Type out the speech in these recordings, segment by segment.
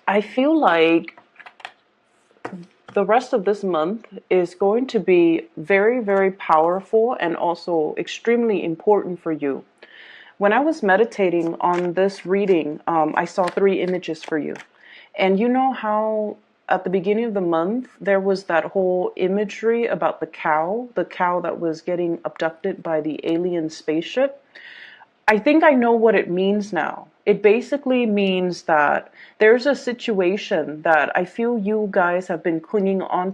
I feel like the rest of this month is going to be very, very powerful and also extremely important for you. When I was meditating on this reading, I saw three images for you. And you know how at the beginning of the month, there was that whole imagery about the cow that was getting abducted by the alien spaceship? I think I know what it means now. It basically means that there's a situation that I feel you guys have been clinging on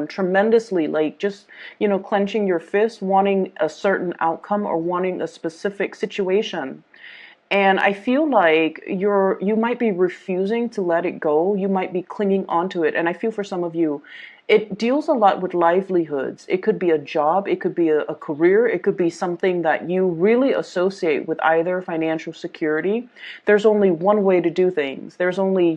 tremendously, like just, clenching your fist, wanting a certain outcome or wanting a specific situation. And I feel like you might be refusing to let it go. You might be clinging onto it. And I feel for some of you, it deals a lot with livelihoods. It could be a job, it could be a career, it could be something that you really associate with either financial security. There's only one way to do things. There's only,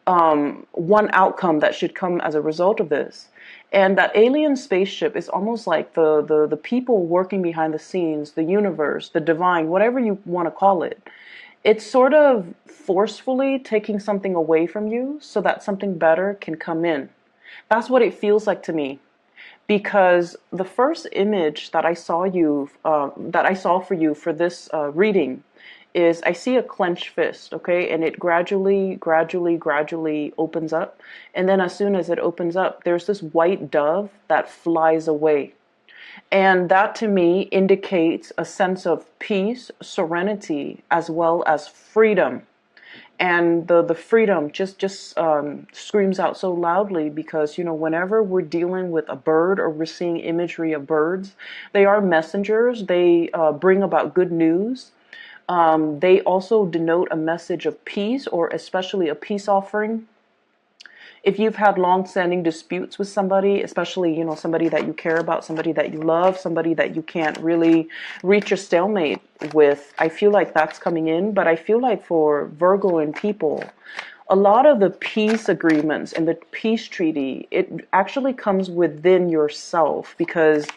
one outcome that should come as a result of this. And that alien spaceship is almost like the people working behind the scenes, the universe, the divine, whatever you want to call it. It's sort of forcefully taking something away from you so that something better can come in. That's what it feels like to me. Because the first image that I saw for you for this reading is I see a clenched fist, okay, and it gradually opens up, and then as soon as it opens up, there's this white dove that flies away, and that to me indicates a sense of peace, serenity, as well as freedom. And the freedom just screams out so loudly because whenever we're dealing with a bird or we're seeing imagery of birds, they are messengers. They bring about good news. They also denote a message of peace, or especially a peace offering. If you've had long-standing disputes with somebody, especially, somebody that you care about, somebody that you love, somebody that you can't really reach a stalemate with, I feel like that's coming in. But I feel like for Virgo and people, a lot of the peace agreements and the peace treaty, it actually comes within yourself because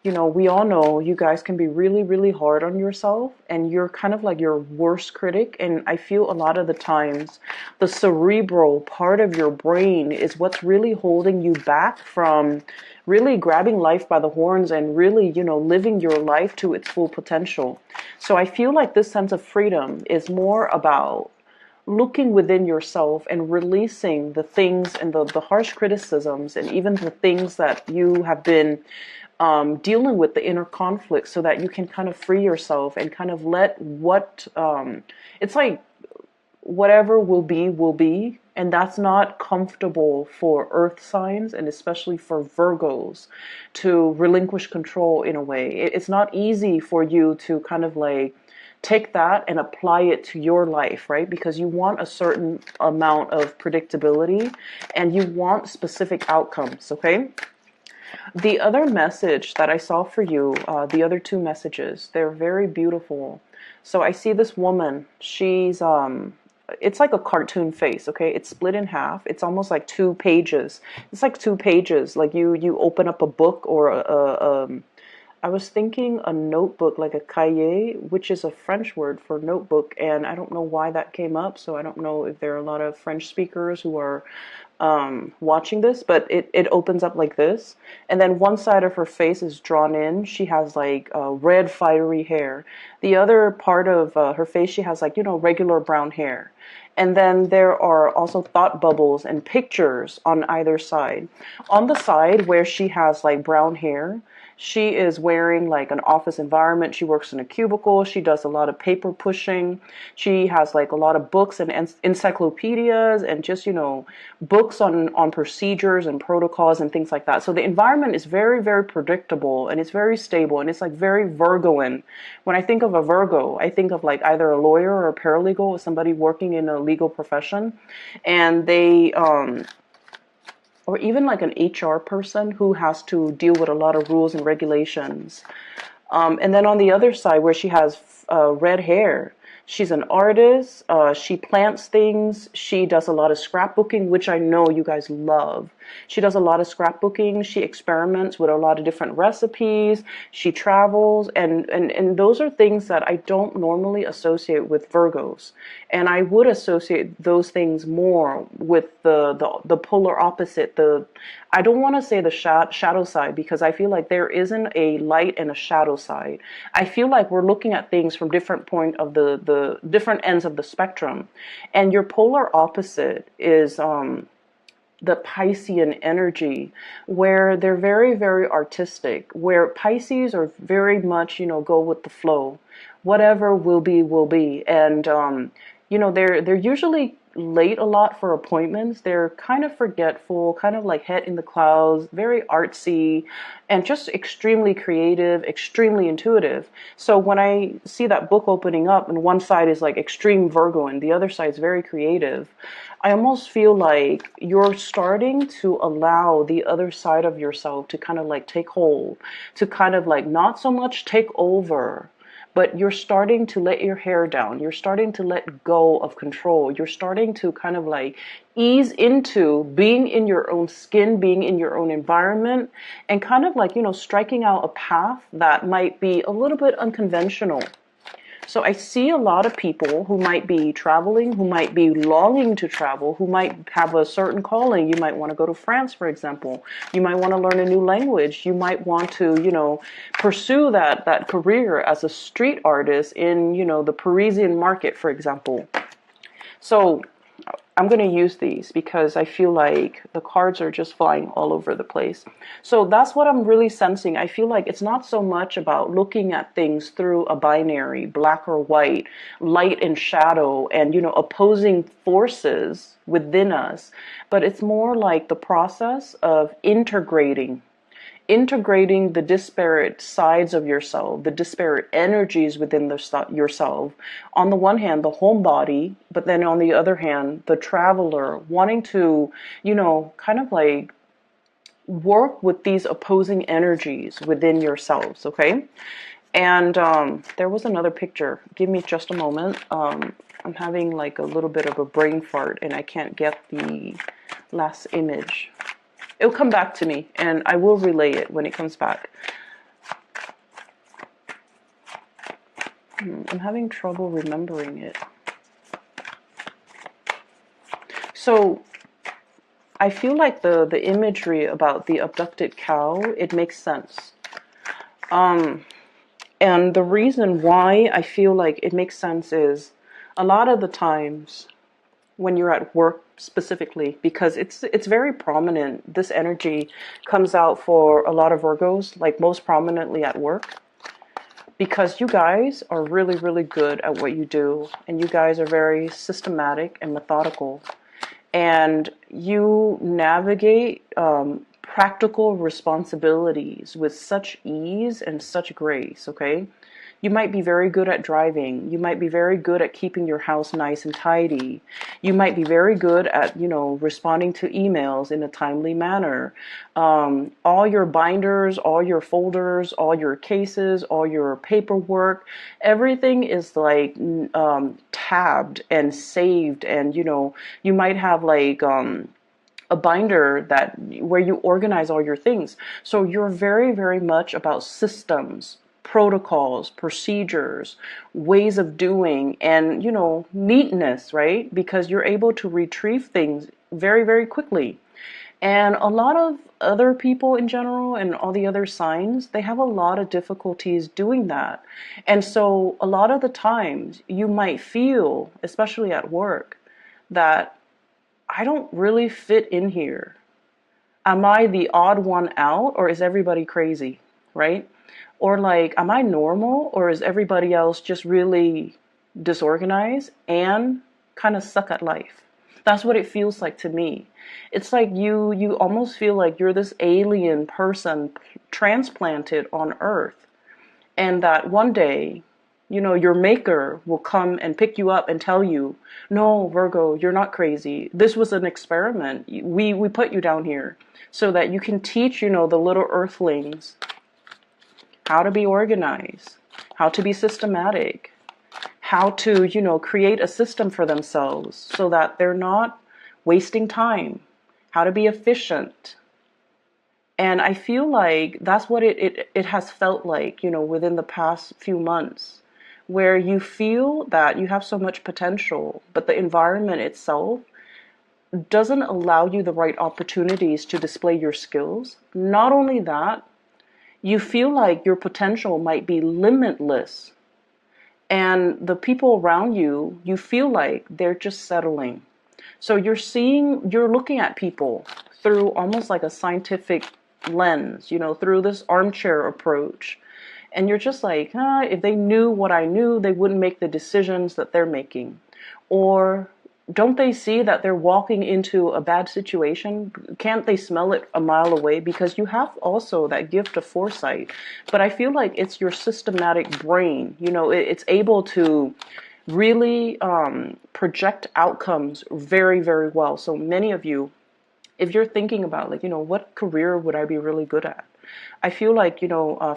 we all know you guys can be really, really hard on yourself, and you're kind of like your worst critic. And I feel a lot of the times the cerebral part of your brain is what's really holding you back from really grabbing life by the horns and really, living your life to its full potential. So I feel like this sense of freedom is more about looking within yourself and releasing the things and the harsh criticisms and even the things that you have been dealing with, the inner conflict, so that you can kind of free yourself and kind of let it's like whatever will be, will be. And that's not comfortable for earth signs, and especially for Virgos, to relinquish control in a way. It's not easy for you to kind of like take that and apply it to your life, right? Because you want a certain amount of predictability and you want specific outcomes, okay? The other message that I saw for you, the other two messages, they're very beautiful. So I see this woman. It's like a cartoon face, okay? It's split in half. It's almost like two pages. It's like two pages. Like you open up a book or I was thinking a notebook, like a cahier, which is a French word for notebook, and I don't know why that came up, so I don't know if there are a lot of French speakers who are watching this, but it opens up like this, and then one side of her face is drawn in. She has like red fiery hair. The other part of her face, she has like, regular brown hair. And then there are also thought bubbles and pictures on either side. On the side where she has like brown hair, she is wearing like an office environment. She works in a cubicle. She does a lot of paper pushing. She has like a lot of books and encyclopedias and just, books on procedures and protocols and things like that. So the environment is very, very predictable and it's very stable and it's like very Virgoan. When I think of a Virgo, I think of like either a lawyer or a paralegal or somebody working in a legal profession, and they or even like an HR person who has to deal with a lot of rules and regulations. And then on the other side, where she has red hair, she's an artist. She plants things. She does a lot of scrapbooking, which I know you guys love. She does a lot of scrapbooking. She experiments with a lot of different recipes. She travels, and those are things that I don't normally associate with Virgos. And I would associate those things more with the polar opposite. I don't want to say the shadow side, because I feel like there isn't a light and a shadow side. I feel like we're looking at things from different point of the different ends of the spectrum. And your polar opposite is the Piscean energy, where they're very, very artistic, where Pisces are very much, go with the flow. Whatever will be, will be. And, they're usually late a lot for appointments. They're kind of forgetful, kind of like head in the clouds, very artsy, and just extremely creative, extremely intuitive. So when I see that book opening up and one side is like extreme Virgo and the other side is very creative, I almost feel like you're starting to allow the other side of yourself to kind of like take hold, to kind of like not so much take over, but you're starting to let your hair down. You're starting to let go of control. You're starting to kind of like ease into being in your own skin, being in your own environment, and kind of like, striking out a path that might be a little bit unconventional. So I see a lot of people who might be traveling, who might be longing to travel, who might have a certain calling. You might want to go to France, for example. You might want to learn a new language. You might want to, pursue that career as a street artist in, the Parisian market, for example. So I'm going to use these because I feel like the cards are just flying all over the place. So that's what I'm really sensing. I feel like it's not so much about looking at things through a binary, black or white, light and shadow, and, opposing forces within us, but it's more like the process of integrating the disparate sides of yourself, the disparate energies within yourself. On the one hand, the homebody, but then on the other hand, the traveler, wanting to, kind of like work with these opposing energies within yourselves, okay? And there was another picture. Give me just a moment. I'm having like a little bit of a brain fart and I can't get the last image. It'll come back to me, and I will relay it when it comes back. I'm having trouble remembering it. So I feel like the imagery about the abducted cow, it makes sense. And the reason why I feel like it makes sense is a lot of the times when you're at work specifically, because it's very prominent. This energy comes out for a lot of Virgos, like most prominently at work, because you guys are really, really good at what you do, and you guys are very systematic and methodical, and you navigate practical responsibilities with such ease and such grace, okay? You might be very good at driving. You might be very good at keeping your house nice and tidy. You might be very good at, responding to emails in a timely manner. All your binders, all your folders, all your cases, all your paperwork, everything is like tabbed and saved. And, you might have like a binder where you organize all your things. So you're very, very much about systems, protocols, procedures, ways of doing, and, neatness, right? Because you're able to retrieve things very, very quickly. And a lot of other people in general and all the other signs, they have a lot of difficulties doing that. And so a lot of the times you might feel, especially at work, that I don't really fit in here. Am I the odd one out, or is everybody crazy, right? Or like, am I normal, or is everybody else just really disorganized and kind of suck at life? That's what it feels like to me. It's like you almost feel like you're this alien person transplanted on Earth, and that one day, your maker will come and pick you up and tell you, no, Virgo, you're not crazy. This was an experiment. We put you down here so that you can teach, the little earthlings how to be organized, how to be systematic, how to, create a system for themselves so that they're not wasting time. how to be efficient. And I feel like that's what it has felt like, within the past few months, where you feel that you have so much potential, but the environment itself doesn't allow you the right opportunities to display your skills. Not only that, you feel like your potential might be limitless. And the people around you, you feel like they're just settling. So you're looking at people through almost like a scientific lens, through this armchair approach. And you're just like, if they knew what I knew, they wouldn't make the decisions that they're making. Or don't they see that they're walking into a bad situation? Can't they smell it a mile away? Because you have also that gift of foresight. But I feel like it's your systematic brain. It's able to really project outcomes very, very well. So many of you, if you're thinking about like, what career would I be really good at? I feel like,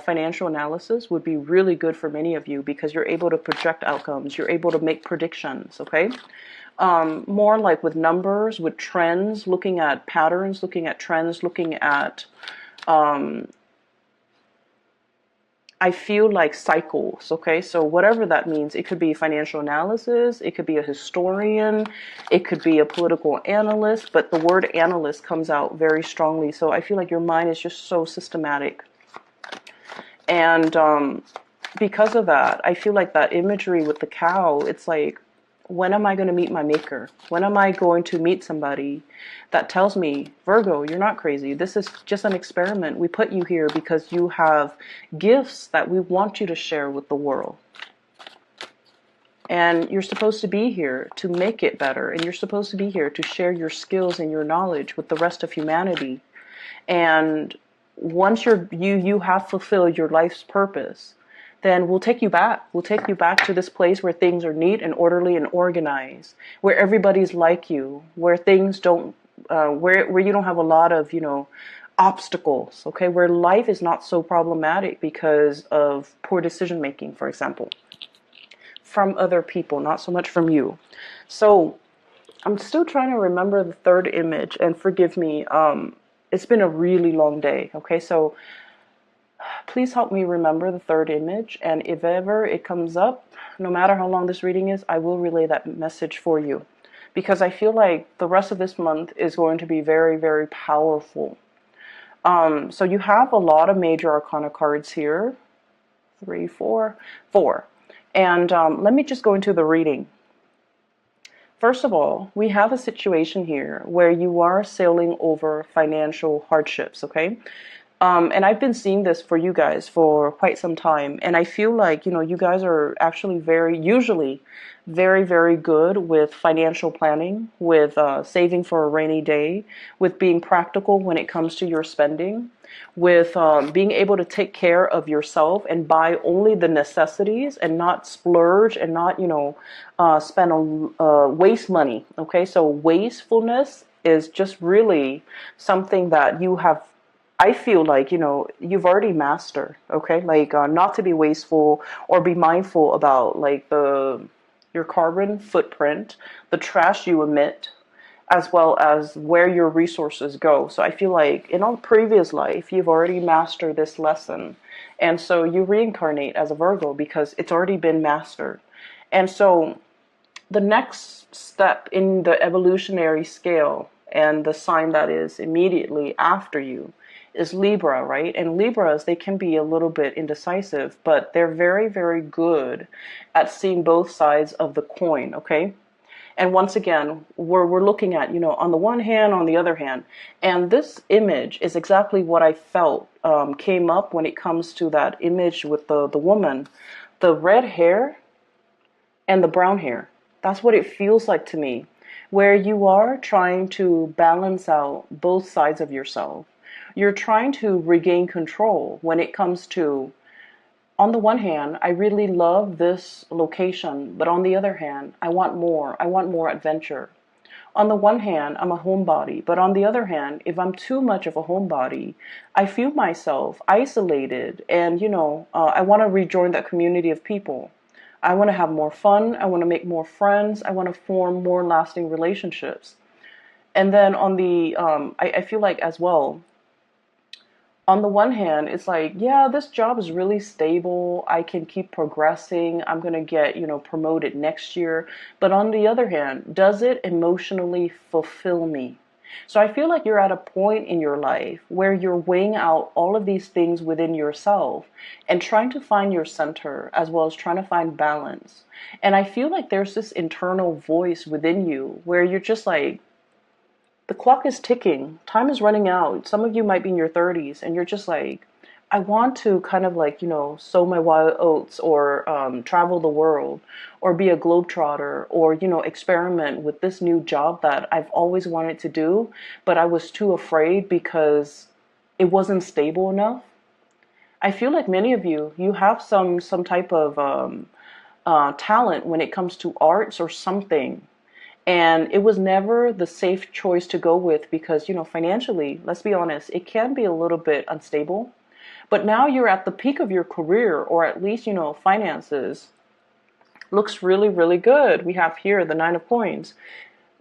financial analysis would be really good for many of you because you're able to project outcomes. You're able to make predictions, okay? More like with numbers, with trends, looking at patterns, looking at trends, looking at, I feel like cycles, okay? So whatever that means, it could be financial analysis, it could be a historian, it could be a political analyst, but the word analyst comes out very strongly. So I feel like your mind is just so systematic. And because of that, I feel like that imagery with the cow, it's like, when am I going to meet my maker? When am I going to meet somebody that tells me, Virgo, you're not crazy. This is just an experiment. We put you here because you have gifts that we want you to share with the world. And you're supposed to be here to make it better. And you're supposed to be here to share your skills and your knowledge with the rest of humanity. And once you have fulfilled your life's purpose, then we'll take you back. We'll take you back to this place where things are neat and orderly and organized, where everybody's like you, where things don't, where you don't have a lot of, obstacles, okay? Where life is not so problematic because of poor decision making, for example, from other people, not so much from you. So I'm still trying to remember the third image, and forgive me, it's been a really long day, okay? So please help me remember the third image, and if ever it comes up, no matter how long this reading is, I will relay that message for you, because I feel like the rest of this month is going to be very, very powerful. So you have a lot of major arcana cards here, 3, 4, 4, and let me just go into the reading. First of all, we have a situation here where you are sailing over financial hardships, okay? And I've been seeing this for you guys for quite some time. And I feel like, you guys are actually usually very, very good with financial planning, with saving for a rainy day, with being practical when it comes to your spending, with being able to take care of yourself and buy only the necessities and not splurge and not, spend waste money. Okay, so wastefulness is just really something that you have, I feel like, you've already mastered, okay? Like, not to be wasteful or be mindful about, like, your carbon footprint, the trash you emit, as well as where your resources go. So I feel like in a previous life, you've already mastered this lesson. And so you reincarnate as a Virgo because it's already been mastered. And so the next step in the evolutionary scale, and the sign that is immediately after you, is Libra, right? And Libras, they can be a little bit indecisive, but they're very, very good at seeing both sides of the coin, okay? And once again, we're looking at, on the one hand, on the other hand. And this image is exactly what I felt came up when it comes to that image with the woman. The red hair and the brown hair. That's what it feels like to me, where you are trying to balance out both sides of yourself. You're trying to regain control when it comes to, on the one hand, I really love this location, but on the other hand, I want more. I want more adventure. On the one hand, I'm a homebody, but on the other hand, if I'm too much of a homebody, I feel myself isolated, and, I want to rejoin that community of people. I want to have more fun. I want to make more friends. I want to form more lasting relationships. And then on the, I feel like as well, on the one hand, it's like, yeah, this job is really stable. I can keep progressing. I'm going to get, promoted next year. But on the other hand, does it emotionally fulfill me? So I feel like you're at a point in your life where you're weighing out all of these things within yourself and trying to find your center as well as trying to find balance. And I feel like there's this internal voice within you where you're just like, the clock is ticking. Time is running out. Some of you might be in your 30s and you're just like, I want to kind of like, sow my wild oats or travel the world or be a globetrotter or, experiment with this new job that I've always wanted to do, but I was too afraid because it wasn't stable enough. I feel like many of you have some type of talent when it comes to arts or something. And it was never the safe choice to go with because, financially, let's be honest, it can be a little bit unstable. But now you're at the peak of your career, or at least, finances looks really, really good. We have here the Nine of Coins,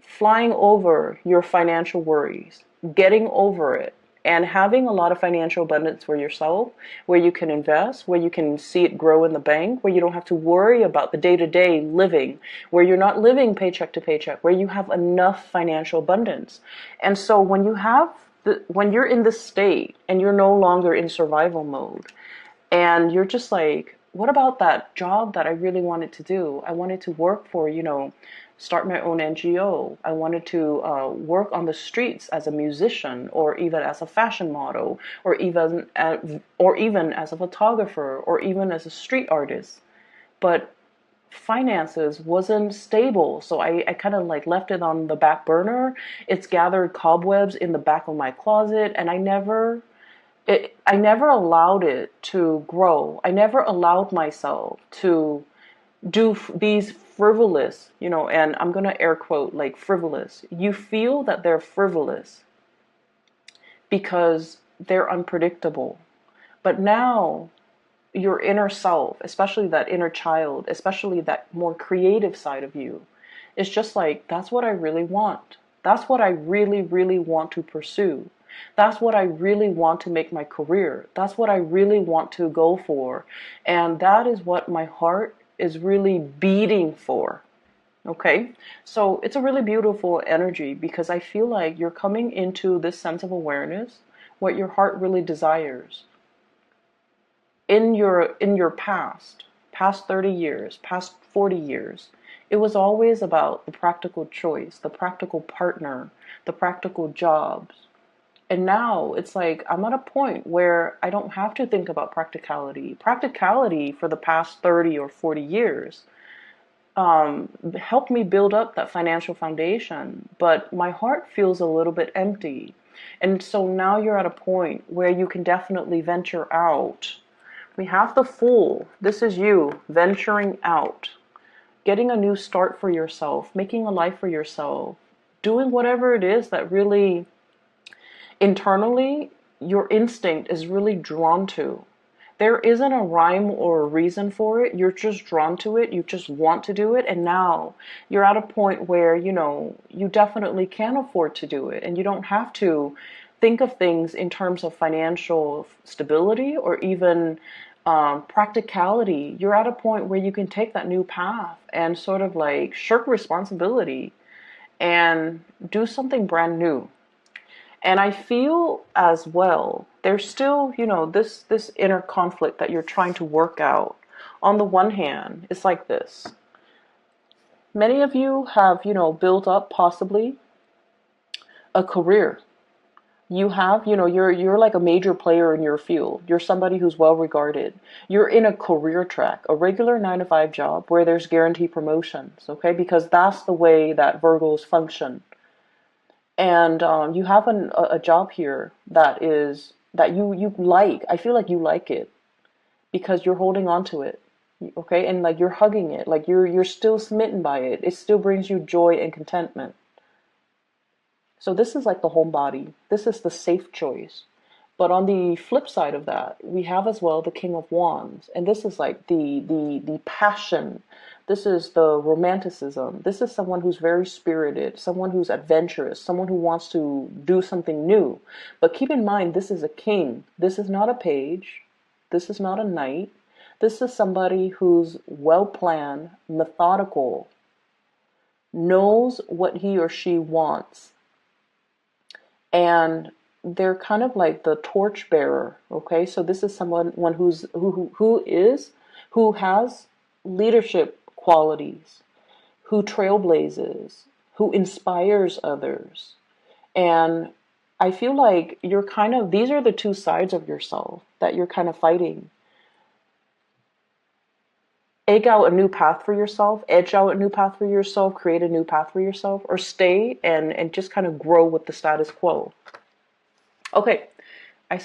flying over your financial worries, getting over it, and having a lot of financial abundance for yourself, where you can invest, where you can see it grow in the bank, where you don't have to worry about the day-to-day living, where you're not living paycheck to paycheck, where you have enough financial abundance. And so when you're in this state and you're no longer in survival mode, and you're just like, what about that job that I really wanted to do? I wanted to work for, start my own NGO. I wanted to work on the streets as a musician, or even as a fashion model, or even as a photographer, or even as a street artist. But finances wasn't stable, so I kind of like left it on the back burner. It's gathered cobwebs in the back of my closet, and I never allowed it to grow. I never allowed myself to do these frivolous, and I'm going to air quote like frivolous. You feel that they're frivolous because they're unpredictable. But now your inner self, especially that inner child, especially that more creative side of you, is just like, that's what I really want. That's what I really, really want to pursue. That's what I really want to make my career. That's what I really want to go for. And that is what my heart is really beating for. Okay? So it's a really beautiful energy because I feel like you're coming into this sense of awareness, what your heart really desires. In your past 30 years, past 40 years, it was always about the practical choice, the practical partner, the practical jobs. And now it's like I'm at a point where I don't have to think about practicality. Practicality for the past 30 or 40 years helped me build up that financial foundation, but my heart feels a little bit empty. And so now you're at a point where you can definitely venture out. We have the Fool. This is you venturing out, getting a new start for yourself, making a life for yourself, doing whatever it is that really internally your instinct is really drawn to. There isn't a rhyme or a reason for it. You're just drawn to it. You just want to do it. And now you're at a point where, you definitely can afford to do it. And you don't have to think of things in terms of financial stability or even practicality. You're at a point where you can take that new path and sort of like shirk responsibility and do something brand new. And I feel as well, there's still, this inner conflict that you're trying to work out. On the one hand, it's like this. Many of you have, built up possibly a career. You have, you're like a major player in your field. You're somebody who's well regarded. You're in a career track, a regular 9-to-5 job where there's guaranteed promotions, okay? Because that's the way that Virgos function. And you have a job here that you like. I feel like you like it because you're holding on to it, okay? And like you're hugging it, like you're still smitten by it. It still brings you joy and contentment. So this is like the homebody. This is the safe choice. But on the flip side of that, we have as well the King of Wands, and this is like the passion, This is the romanticism. This is someone who's very spirited, someone who's adventurous, someone who wants to do something new. But keep in mind, this is a king. This is not a page. This is not a knight. This is somebody who's well planned, methodical, knows what he or she wants. And they're kind of like the torchbearer. Okay, so this is someone who has leadership qualities, who trailblazes, who inspires others. And I feel like you're kind of, these are the two sides of yourself that you're kind of fighting. Egg out a new path for yourself, edge out a new path for yourself, create a new path for yourself, or stay and just kind of grow with the status quo. Okay, I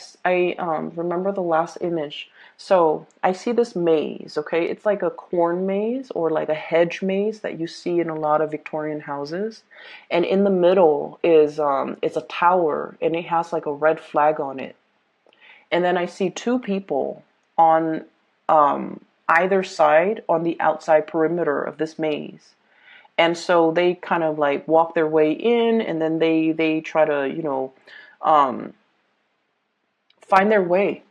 remember the last image. So I see this maze, okay? It's like a corn maze or like a hedge maze that you see in a lot of Victorian houses. And in the middle is it's a tower and it has like a red flag on it. And then I see two people on either side on the outside perimeter of this maze. And so they kind of like walk their way in and then they try to, find their way.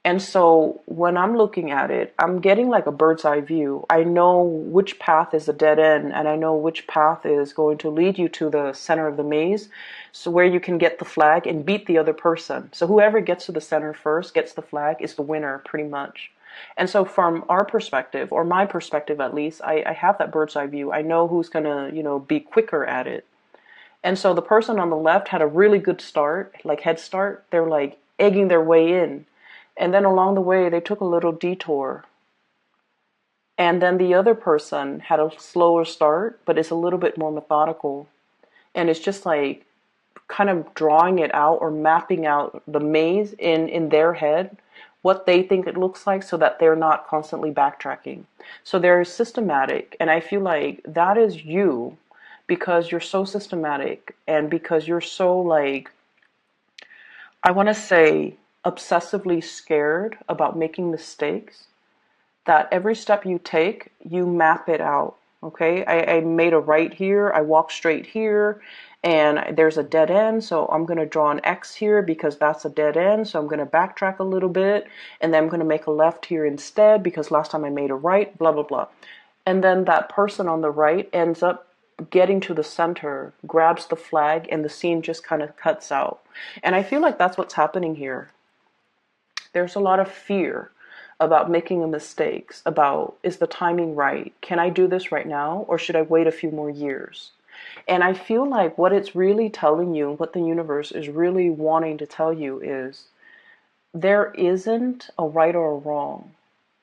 And so when I'm looking at it, I'm getting like a bird's eye view. I know which path is a dead end and I know which path is going to lead you to the center of the maze. So where you can get the flag and beat the other person. So whoever gets to the center first, gets the flag, is the winner pretty much. And so from our perspective, or my perspective at least, I have that bird's eye view. I know who's going to, be quicker at it. And so the person on the left had a really good start, like head start. They're like egging their way in. And then along the way, they took a little detour. And then the other person had a slower start, but it's a little bit more methodical. And it's just like kind of drawing it out or mapping out the maze in their head, what they think it looks like so that they're not constantly backtracking. So they're systematic. And I feel like that is you because you're so systematic and because you're so like, I want to say, obsessively scared about making mistakes, that every step you take, you map it out. Okay, I made a right here, I walk straight here, and there's a dead end, so I'm going to draw an X here because that's a dead end, so I'm going to backtrack a little bit, and then I'm going to make a left here instead because last time I made a right, blah, blah, blah. And then that person on the right ends up getting to the center, grabs the flag, and the scene just kind of cuts out. And I feel like that's what's happening here. There's a lot of fear about making mistakes, about is the timing right? Can I do this right now or should I wait a few more years? And I feel like what it's really telling you, what the universe is really wanting to tell you is there isn't a right or a wrong.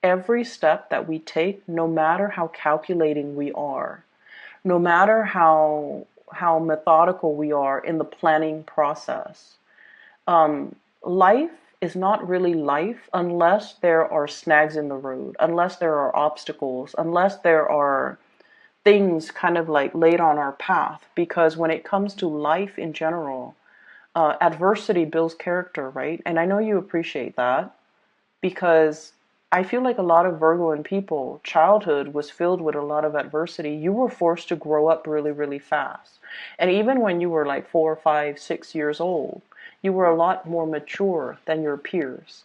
Every step that we take, no matter how calculating we are, no matter how methodical we are in the planning process, life is not really life unless there are snags in the road, unless there are obstacles, unless there are things kind of like laid on our path. Because when it comes to life in general, adversity builds character, right? And I know you appreciate that because I feel like a lot of Virgoan people, childhood was filled with a lot of adversity. You were forced to grow up really, really fast. And even when you were like 4, 5, 6 years old, you were a lot more mature than your peers.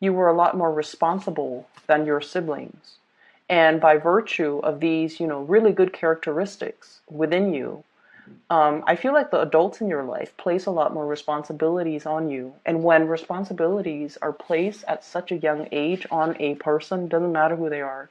You were a lot more responsible than your siblings. And by virtue of these, really good characteristics within you, I feel like the adults in your life place a lot more responsibilities on you. And when responsibilities are placed at such a young age on a person, doesn't matter who they are,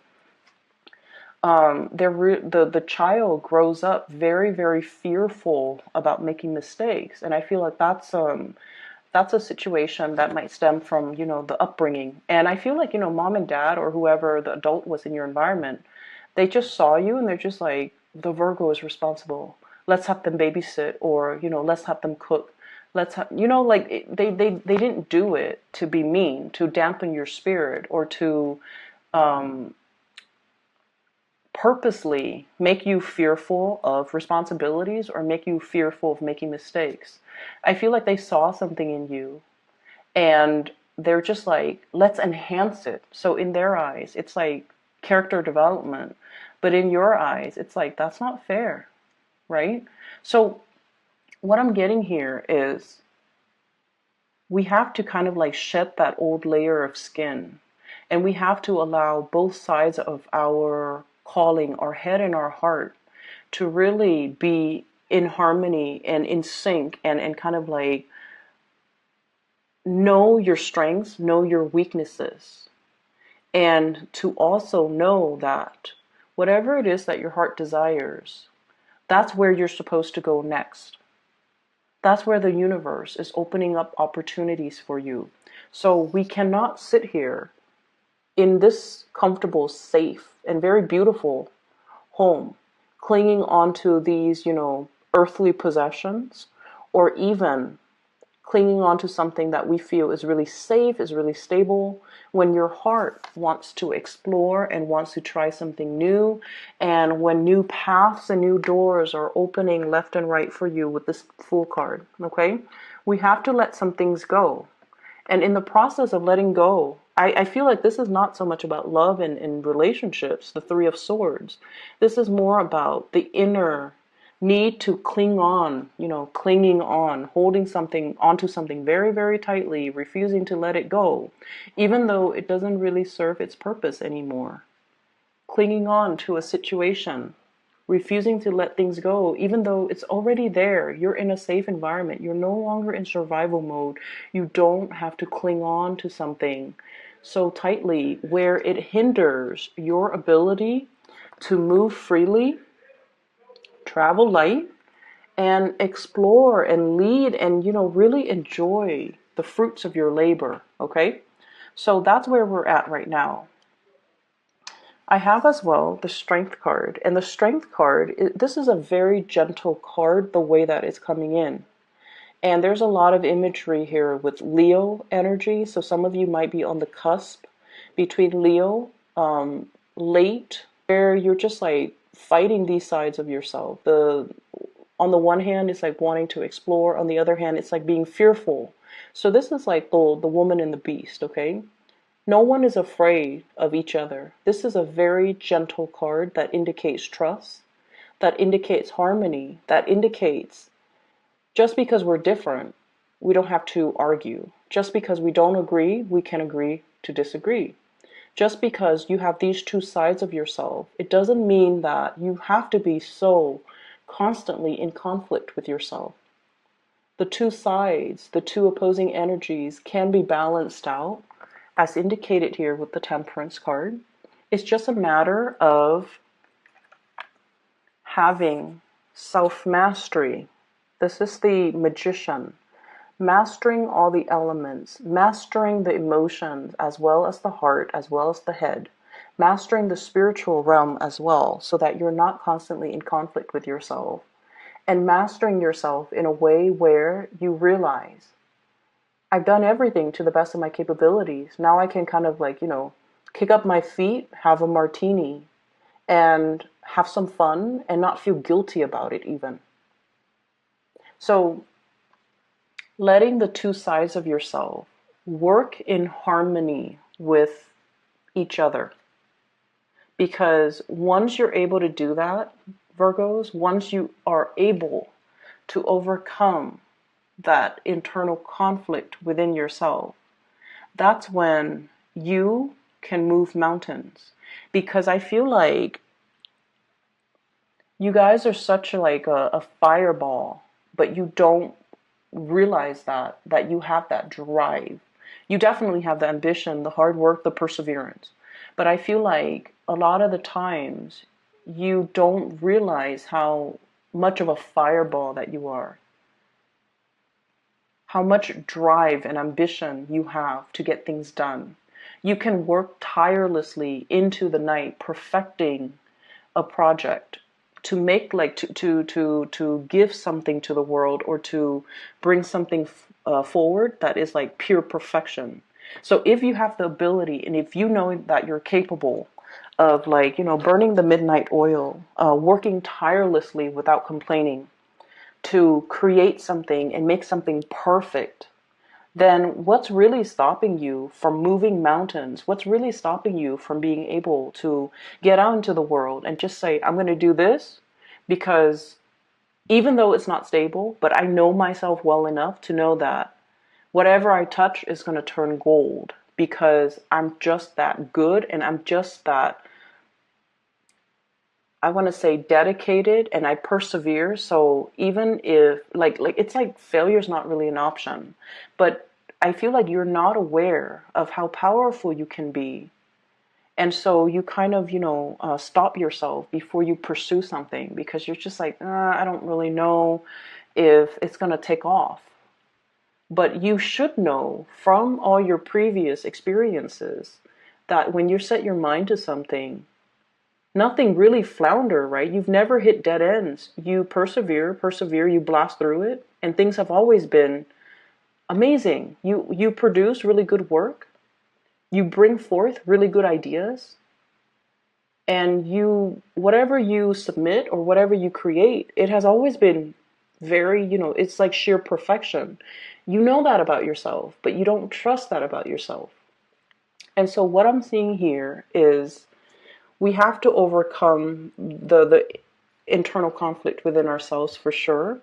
the child grows up very, very fearful about making mistakes. And I feel like that's a situation that might stem from, the upbringing. And I feel like, mom and dad or whoever the adult was in your environment, they just saw you and they're just like, the Virgo is responsible. Let's have them babysit, or, let's have them cook. Let's have, they didn't do it to be mean, to dampen your spirit, or to purposely make you fearful of responsibilities or make you fearful of making mistakes. I feel like they saw something in you and they're just like, let's enhance it. So in their eyes, it's like character development. But in your eyes, it's like, that's not fair, right? So what I'm getting here is we have to kind of like shed that old layer of skin, and we have to allow both sides of our calling, our head and our heart, to really be in harmony and in sync, and kind of like know your strengths, know your weaknesses, and to also know that whatever it is that your heart desires, that's where you're supposed to go next. That's where the universe is opening up opportunities for you. So we cannot sit here in this comfortable, safe, and very beautiful home, clinging onto these, earthly possessions, or even clinging onto something that we feel is really safe, is really stable, when your heart wants to explore and wants to try something new, and when new paths and new doors are opening left and right for you with this Fool card, okay? We have to let some things go. And in the process of letting go, I feel like this is not so much about love and relationships, the Three of Swords. This is more about the inner need to cling on, clinging on, holding something onto something very, very tightly, refusing to let it go, even though it doesn't really serve its purpose anymore. Clinging on to a situation, refusing to let things go, even though it's already there. You're in a safe environment. You're no longer in survival mode. You don't have to cling on to something so tightly where it hinders your ability to move freely, travel light, and explore and lead and, really enjoy the fruits of your labor, okay? So that's where we're at right now. I have as well the Strength card. And the Strength card, this is a very gentle card, the way that it's coming in. And there's a lot of imagery here with Leo energy. So some of you might be on the cusp between Leo, late, where you're just like fighting these sides of yourself. On the one hand, it's like wanting to explore. On the other hand, it's like being fearful. So this is like the woman and the beast, okay? No one is afraid of each other. This is a very gentle card that indicates trust, that indicates harmony, that indicates just because we're different, we don't have to argue. Just because we don't agree, we can agree to disagree. Just because you have these two sides of yourself, it doesn't mean that you have to be so constantly in conflict with yourself. The two sides, the two opposing energies can be balanced out, as indicated here with the Temperance card. It's just a matter of having self-mastery. This is the Magician. Mastering all the elements, mastering the emotions as well as the heart, as well as the head, mastering the spiritual realm as well, so that you're not constantly in conflict with yourself, and mastering yourself in a way where you realize, I've done everything to the best of my capabilities. Now I can kind of like, kick up my feet, have a martini, and have some fun and not feel guilty about it even. So letting the two sides of yourself work in harmony with each other. Because once you're able to do that, Virgos, once you are able to overcome that internal conflict within yourself, that's when you can move mountains. Because I feel like you guys are such like a fireball, but you don't realize that you have that drive. You definitely have the ambition, the hard work, the perseverance. But I feel like a lot of the times you don't realize how much of a fireball that you are. How much drive and ambition you have to get things done. You can work tirelessly into the night perfecting a project to make to give something to the world, or to bring something forward that is like pure perfection. So if you have the ability, and if you know that you're capable of burning the midnight oil, working tirelessly without complaining to create something and make something perfect, then what's really stopping you from moving mountains? What's really stopping you from being able to get out into the world and just say, I'm going to do this because even though it's not stable, but I know myself well enough to know that whatever I touch is going to turn gold because I'm just that good and I'm just that, I want to say, dedicated, and I persevere. So even if like it's like failure's not really an option, but I feel like you're not aware of how powerful you can be. And so you kind of, stop yourself before you pursue something because you're just like, I don't really know if it's going to take off. But you should know from all your previous experiences that when you set your mind to something, nothing really flounder, right? You've never hit dead ends. You persevere, you blast through it, and things have always been amazing. You produce really good work. You bring forth really good ideas, and you whatever you submit or whatever you create, it has always been very, it's like sheer perfection. You know that about yourself, but you don't trust that about yourself. And so what I'm seeing here is we have to overcome the internal conflict within ourselves for sure.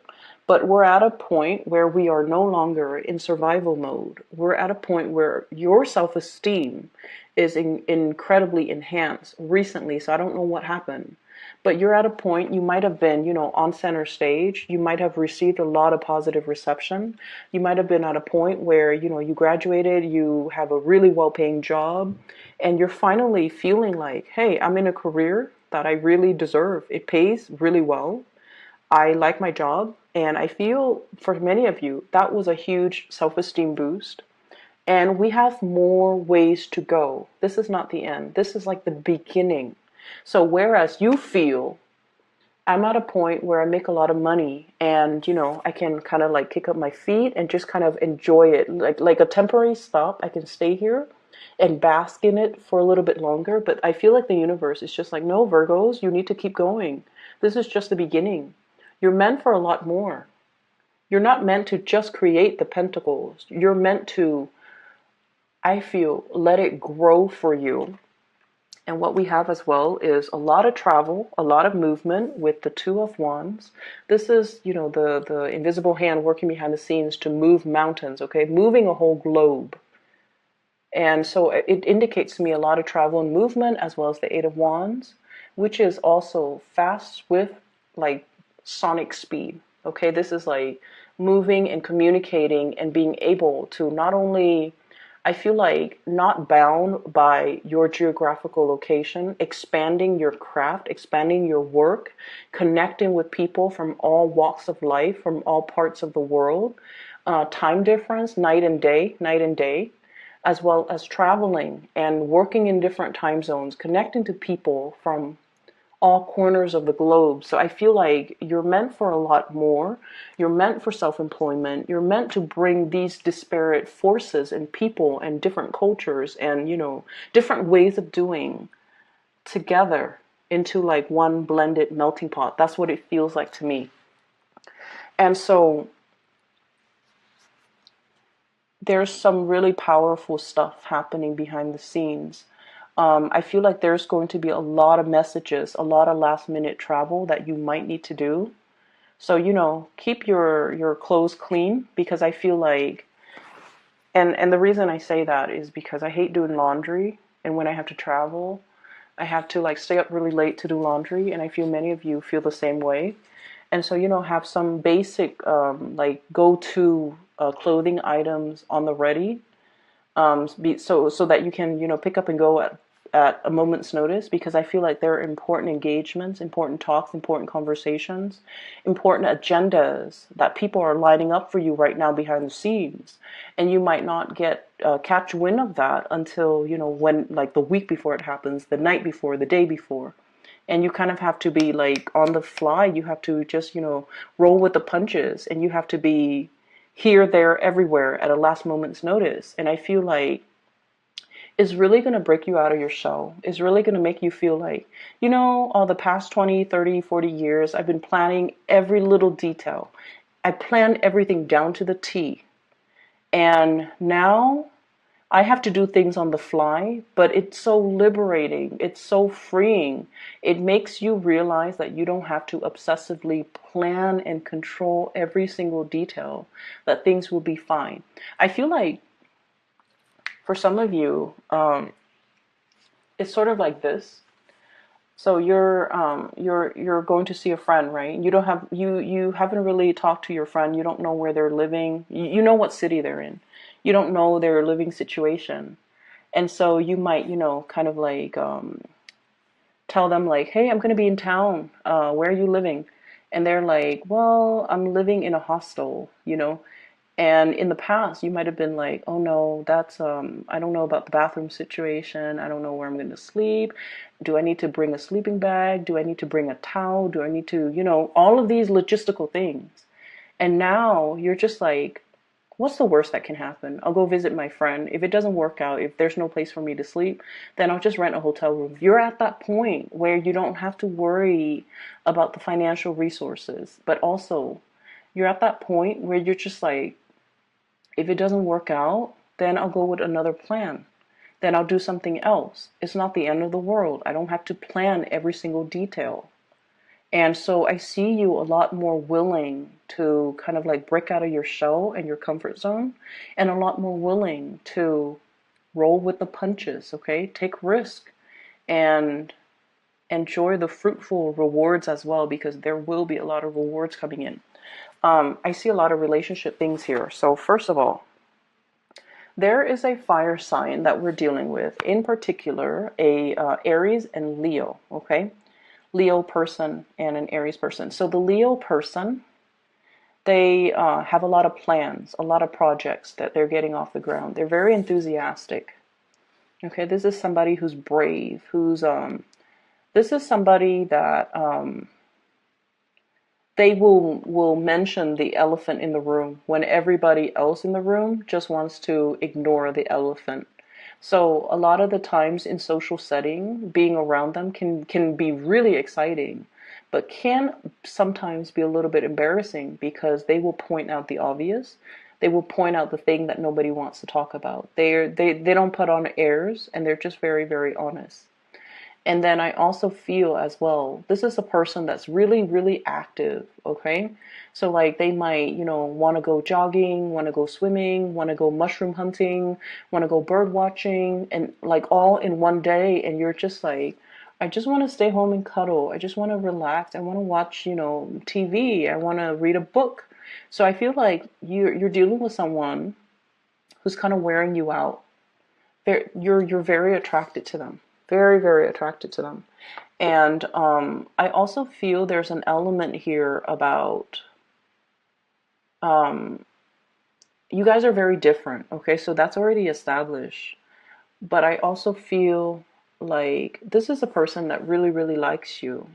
But we're at a point where we are no longer in survival mode. We're at a point where your self-esteem is incredibly enhanced recently. So I don't know what happened. But you're at a point, you might have been, on center stage. You might have received a lot of positive reception. You might have been at a point where, you graduated, you have a really well-paying job, and you're finally feeling like, hey, I'm in a career that I really deserve. It pays really well. I like my job. And I feel for many of you, that was a huge self-esteem boost. And we have more ways to go. This is not the end. This is like the beginning. So whereas you feel, I'm at a point where I make a lot of money and, I can kind of like kick up my feet and just kind of enjoy it. Like a temporary stop. I can stay here and bask in it for a little bit longer. But I feel like the universe is just like, no, Virgos, you need to keep going. This is just the beginning. You're meant for a lot more. You're not meant to just create the pentacles. You're meant to, I feel, let it grow for you. And what we have as well is a lot of travel, a lot of movement with the Two of Wands. This is, the invisible hand working behind the scenes to move mountains, okay? Moving a whole globe. And so it indicates to me a lot of travel and movement as well as the Eight of Wands, which is also fast with like sonic speed. Okay, this is like moving and communicating and being able to not only, I feel like, not bound by your geographical location, expanding your craft, expanding your work, connecting with people from all walks of life, from all parts of the world, time difference, night and day, as well as traveling and working in different time zones, connecting to people from all corners of the globe. So I feel like you're meant for a lot more. You're meant for self-employment. You're meant to bring these disparate forces and people and different cultures and, different ways of doing together into like one blended melting pot. That's what it feels like to me. And so there's some really powerful stuff happening behind the scenes. I feel like there's going to be a lot of messages, a lot of last minute travel that you might need to do. So, keep your clothes clean because I feel like, and the reason I say that is because I hate doing laundry. And when I have to travel, I have to like stay up really late to do laundry. And I feel many of you feel the same way. And so, have some basic, like go-to clothing items on the ready. So that you can, pick up and go at a moment's notice, because I feel like there are important engagements, important talks, important conversations, important agendas that people are lining up for you right now behind the scenes. And you might not catch wind of that until, when, like the week before it happens, the night before, the day before. And you kind of have to be like on the fly. You have to just, roll with the punches, and you have to be here, there, everywhere at a last moment's notice. And I feel like it's really going to break you out of your shell. It's really going to make you feel like, all the past 20, 30, 40 years, I've been planning every little detail. I planned everything down to the T. And now I have to do things on the fly, but it's so liberating. It's so freeing. It makes you realize that you don't have to obsessively plan and control every single detail, that things will be fine. I feel like for some of you, it's sort of like this. So you're going to see a friend, right? You haven't really talked to your friend. You don't know where they're living. You know what city they're in. You don't know their living situation. And so you might, kind of like tell them like, "Hey, I'm going to be in town. Where are you living?" And they're like, "Well, I'm living in a hostel." And in the past, you might have been like, "Oh no, that's I don't know about the bathroom situation. I don't know where I'm going to sleep. Do I need to bring a sleeping bag? Do I need to bring a towel? Do I need to, all of these logistical things." And now you're just like, what's the worst that can happen? I'll go visit my friend. If it doesn't work out, if there's no place for me to sleep, then I'll just rent a hotel room. You're at that point where you don't have to worry about the financial resources, but also you're at that point where you're just like, if it doesn't work out, then I'll go with another plan. Then I'll do something else. It's not the end of the world. I don't have to plan every single detail. And so I see you a lot more willing to kind of like break out of your shell and your comfort zone, and a lot more willing to roll with the punches, okay? Take risk and enjoy the fruitful rewards as well, because there will be a lot of rewards coming in. I see a lot of relationship things here. So first of all, there is a fire sign that we're dealing with, in particular, a Aries and Leo, okay? Leo person and an Aries person. So the Leo person, they have a lot of plans, a lot of projects that they're getting off the ground. They're very enthusiastic. Okay, this is somebody who's brave, this is somebody that they will mention the elephant in the room when everybody else in the room just wants to ignore the elephant. So a lot of the times in social setting, being around them can be really exciting, but can sometimes be a little bit embarrassing, because they will point out the obvious. They will point out the thing that nobody wants to talk about. They don't put on airs, and they're just very, very honest. And then I also feel as well, this is a person that's really, really active, okay? So like they might, want to go jogging, want to go swimming, want to go mushroom hunting, want to go bird watching, and like all in one day. And you're just like, I just want to stay home and cuddle. I just want to relax. I want to watch, TV. I want to read a book. So I feel like you're dealing with someone who's kind of wearing you out. You're very attracted to them, very, very attracted to them. And I also feel there's an element here about you guys are very different. Okay, so that's already established. But I also feel like this is a person that really, really likes you.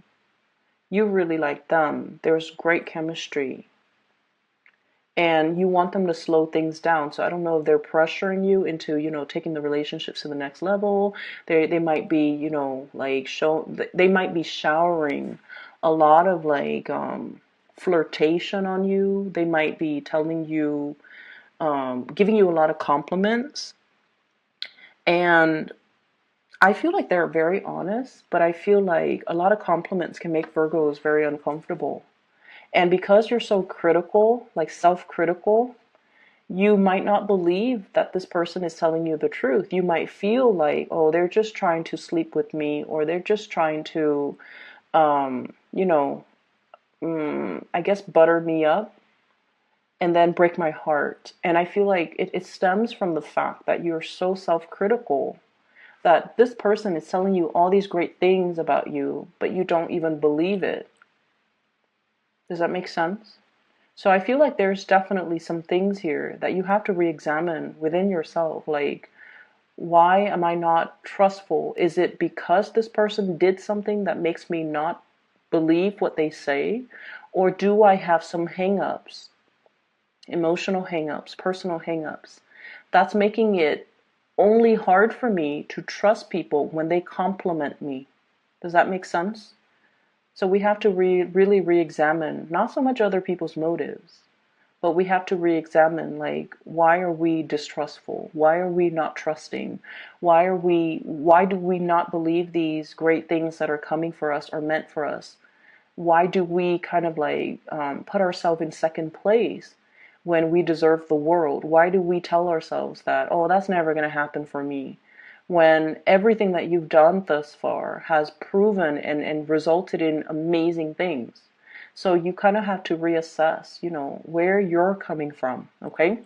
You really like them. There's great chemistry, and you want them to slow things down. So I don't know if they're pressuring you into, taking the relationships to the next level. They might be, they might be showering a lot of like flirtation on you. They might be telling you, giving you a lot of compliments. And I feel like they're very honest, but I feel like a lot of compliments can make Virgos very uncomfortable. And because you're so critical, like self-critical, you might not believe that this person is telling you the truth. You might feel like, oh, they're just trying to sleep with me, or they're just trying to, um, you know, I guess butter me up and then break my heart. And I feel like it stems from the fact that you're so self-critical that this person is telling you all these great things about you, but you don't even believe it. Does that make sense? So I feel like there's definitely some things here that you have to re-examine within yourself. Like, why am I not trustful? Is it because this person did something that makes me not believe what they say? Or do I have some hang-ups, emotional hang-ups, personal hang-ups, that's making it only hard for me to trust people when they compliment me? Does that make sense? So we have to really re-examine not so much other people's motives, But we have to re-examine, like, why are we distrustful? Why are we not trusting? Why do we not believe these great things that are coming for us are meant for us? Why do we kind of like put ourselves in second place when we deserve the world? Why do we tell ourselves that, oh, that's never going to happen for me? When everything that you've done thus far has proven and resulted in amazing things. So you kind of have to reassess, where you're coming from, okay?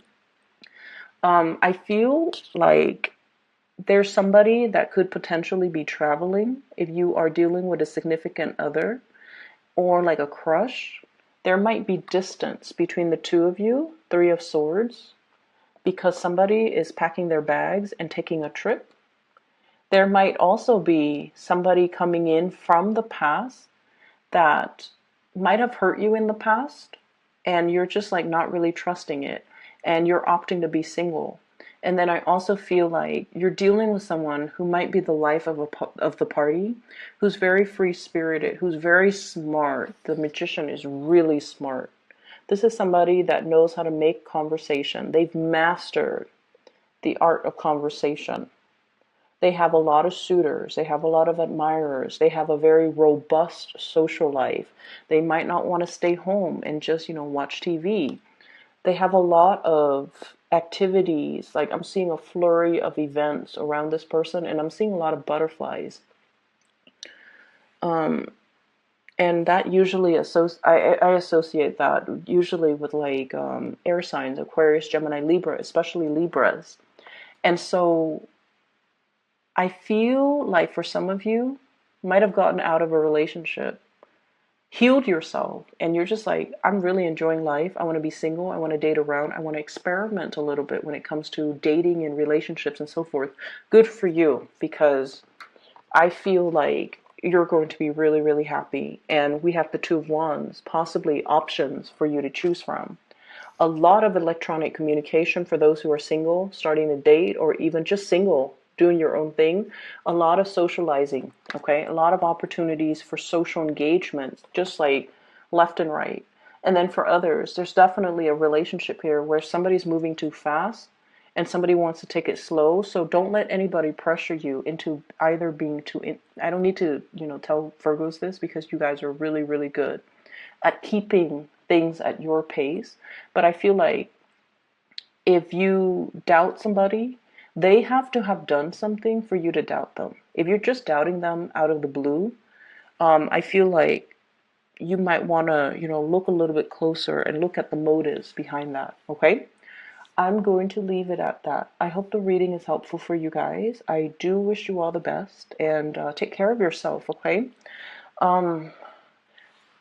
I feel like there's somebody that could potentially be traveling if you are dealing with a significant other or like a crush. There might be distance between the two of you, Three of Swords, because somebody is packing their bags and taking a trip. There might also be somebody coming in from the past that might have hurt you in the past, and you're just like not really trusting it, and you're opting to be single. And then I also feel like you're dealing with someone who might be the life of the party, who's very free spirited, who's very smart. The magician is really smart. This is somebody that knows how to make conversation. They've mastered the art of conversation. They have a lot of suitors. They have a lot of admirers. They have a very robust social life. They might not want to stay home and just, watch TV. They have a lot of activities. Like, I'm seeing a flurry of events around this person, and I'm seeing a lot of butterflies. And that usually I associate that usually with like air signs, Aquarius, Gemini, Libra, especially Libras. And so I feel like for some of you might have gotten out of a relationship, healed yourself, and you're just like, I'm really enjoying life. I want to be single. I want to date around. I want to experiment a little bit when it comes to dating and relationships and so forth. Good for you, because I feel like you're going to be really, really happy. And we have the Two of Wands, possibly options for you to choose from. A lot of electronic communication for those who are single, starting a date, or even just single, doing your own thing. A lot of socializing, okay? A lot of opportunities for social engagement, just like left and right. And then for others, there's definitely a relationship here where somebody's moving too fast and somebody wants to take it slow. So don't let anybody pressure you into either being I don't need to, tell Virgos this, because you guys are really, really good at keeping things at your pace. But I feel like if you doubt somebody, they have to have done something for you to doubt them. If you're just doubting them out of the blue, I feel like you might want to, look a little bit closer and look at the motives behind that, okay? I'm going to leave it at that. I hope the reading is helpful for you guys. I do wish you all the best, and take care of yourself, okay? And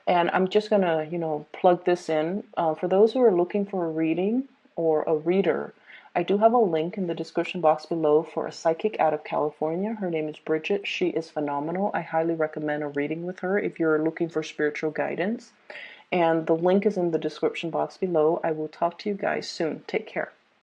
I'm just going to, plug this in. For those who are looking for a reading or a reader, I do have a link in the description box below for a psychic out of California. Her name is Bridget. She is phenomenal. I highly recommend a reading with her if you're looking for spiritual guidance. And the link is in the description box below. I will talk to you guys soon. Take care.